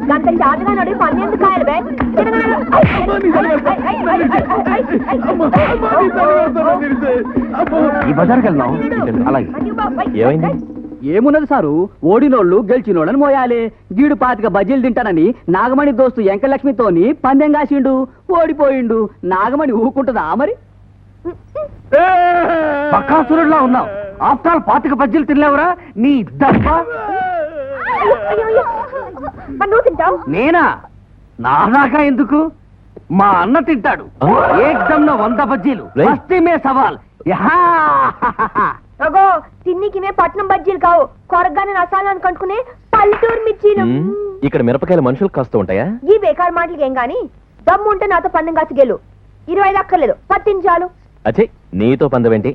గంట చాటుగా నడి పని ఎందుకు కాయలు బే ఈ బజార్కి వెళ్దాం. అలాగే. ఏమైంది? ఏమున్నది సారు, ఓడినోళ్ళు గెలిచినోళ్ళని మోయాలి. గీడు పాతిక బజ్జీలు తింటానని నాగమణి దోస్తు ఎంకలక్ష్మితోని పందెం కాసిండు, ఓడిపోయిండు. నాగమణి ఊకుంటుందా మరి? పక్కాసురుడులా ఉన్నావు. ఆఫ్టర్ ఆల్ పాతిక బజ్జీలు తినలేవురా నీ దప్ప. నువ్వు తింటావు? నేనా? నాదాకా ఎందుకు, మా అన్న తింటాడు. ఏకదమ్న 100 బజ్జీలు. మస్తీ మే సవాల్. అగో తిన్నికిమే పట్నం బజ్జీలు కావు, కొరగానే రసాలను కంటుకునే పల్లెటూరు మిర్చీలు. ఇక్కడ మిరపకాయలు మనుషులకు కాస్తూ ఉంటాయా? ఈ బేకార్ మాటలకి ఏం గాని దమ్ము ఉంటే నాతో పందెం కాసి గెలు. 25 అక్కర్లేదు, 10 చాలు. అచ్చే, నీతో పందవేంటి?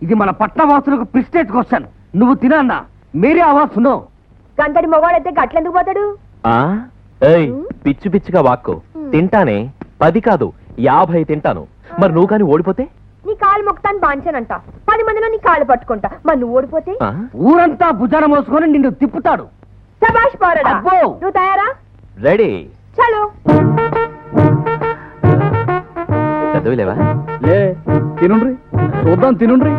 ఇది మన పట్టవాసులకు ప్రిస్టేజ్ క్వశ్చన్. నువ్వు తినన్నా మీరే ఆవాజ్ సునో. గంటడి మొగాడైతే గట్లెందుకు పోతాడు? ఏయ్, పిచ్చి పిచ్చిగా వాక్కు. తింటానే, 10 కాదు 50 తింటాను. మరి నువ్వు కానీ ఓడిపోతే? నీ కాలు మొక్తాను బాంచానంట, 10 మందిలో నీ కాలు పట్టుకుంటా. మరి నువ్వు ఓడిపోతే ఊరంతా భుజాన మోసుకొని నిన్ను తిప్పుతాడు. శభాష్ పోరడా. అబ్బో. నువ్వు తయారా? రెడీ. చలో. చదువులేవా? లే, తినుండ్రి చూద్దాం, తినుండ్రి.